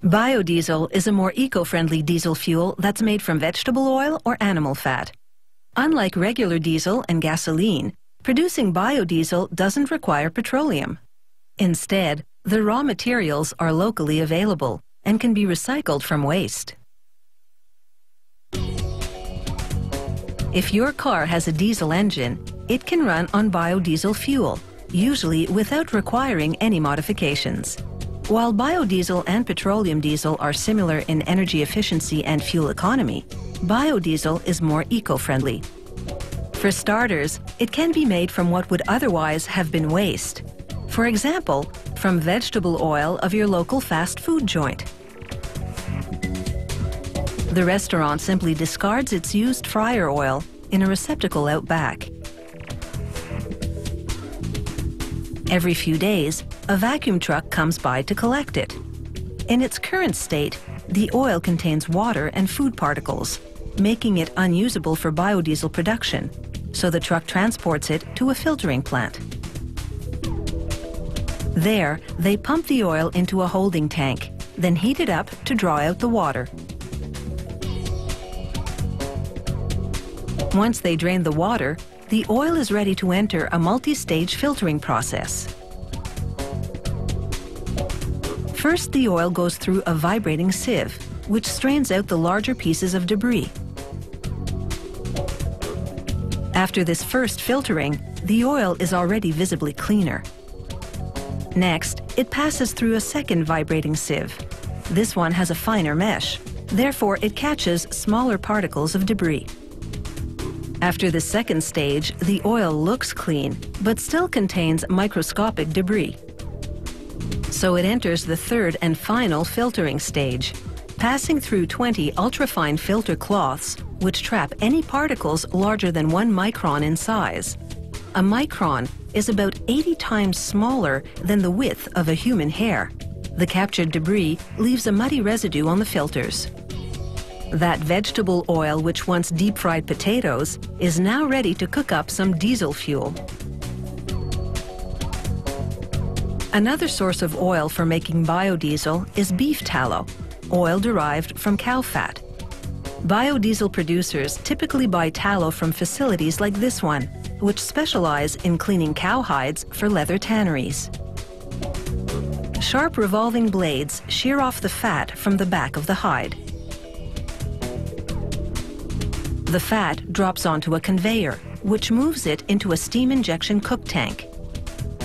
Biodiesel is a more eco-friendly diesel fuel that's made from vegetable oil or animal fat. Unlike regular diesel and gasoline, producing biodiesel doesn't require petroleum. Instead, the raw materials are locally available and can be recycled from waste. If your car has a diesel engine, it can run on biodiesel fuel, usually without requiring any modifications. While biodiesel and petroleum diesel are similar in energy efficiency and fuel economy, biodiesel is more eco-friendly. For starters, it can be made from what would otherwise have been waste. For example, from vegetable oil of your local fast food joint. The restaurant simply discards its used fryer oil in a receptacle out back. Every few days, a vacuum truck comes by to collect it. In its current state, the oil contains water and food particles, making it unusable for biodiesel production, so the truck transports it to a filtering plant. There, they pump the oil into a holding tank, then heat it up to draw out the water. Once they drain the water, the oil is ready to enter a multi-stage filtering process. First, the oil goes through a vibrating sieve, which strains out the larger pieces of debris. After this first filtering, the oil is already visibly cleaner. Next, it passes through a second vibrating sieve. This one has a finer mesh, therefore it catches smaller particles of debris. After the second stage, the oil looks clean, but still contains microscopic debris. So it enters the third and final filtering stage, passing through 20 ultrafine filter cloths, which trap any particles larger than 1 micron in size. A micron is about 80 times smaller than the width of a human hair. The captured debris leaves a muddy residue on the filters. That vegetable oil which once deep-fried potatoes is now ready to cook up some diesel fuel. Another source of oil for making biodiesel is beef tallow, oil derived from cow fat. Biodiesel producers typically buy tallow from facilities like this one, which specialize in cleaning cow hides for leather tanneries. Sharp revolving blades shear off the fat from the back of the hide. The fat drops onto a conveyor, which moves it into a steam injection cook tank.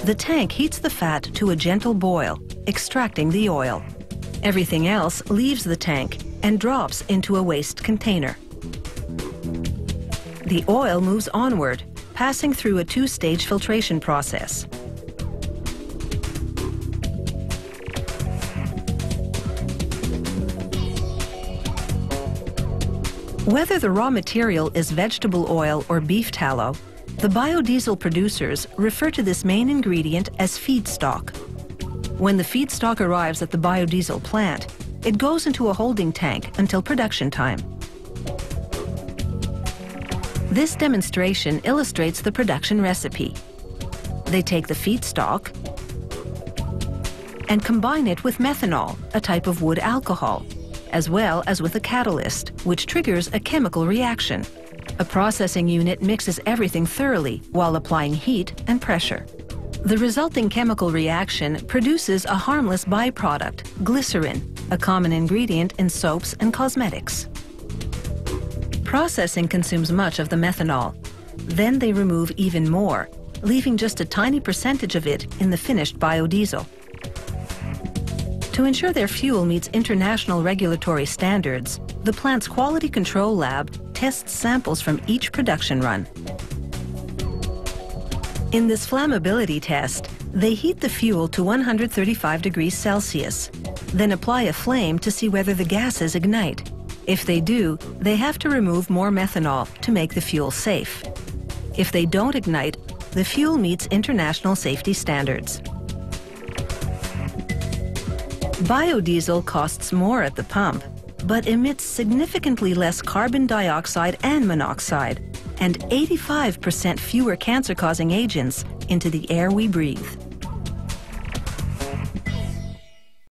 The tank heats the fat to a gentle boil, extracting the oil. Everything else leaves the tank and drops into a waste container. The oil moves onward, passing through a two-stage filtration process. Whether the raw material is vegetable oil or beef tallow, the biodiesel producers refer to this main ingredient as feedstock. When the feedstock arrives at the biodiesel plant, it goes into a holding tank until production time. This demonstration illustrates the production recipe. They take the feedstock and combine it with methanol, a type of wood alcohol, as well as with a catalyst, which triggers a chemical reaction. A processing unit mixes everything thoroughly while applying heat and pressure. The resulting chemical reaction produces a harmless byproduct, glycerin, a common ingredient in soaps and cosmetics. Processing consumes much of the methanol. Then they remove even more, leaving just a tiny percentage of it in the finished biodiesel. To ensure their fuel meets international regulatory standards, the plant's quality control lab tests samples from each production run. In this flammability test, they heat the fuel to 135 degrees Celsius, then apply a flame to see whether the gases ignite. If they do, they have to remove more methanol to make the fuel safe. If they don't ignite, the fuel meets international safety standards. Biodiesel costs more at the pump, but emits significantly less carbon dioxide and monoxide, and 85% fewer cancer-causing agents into the air we breathe.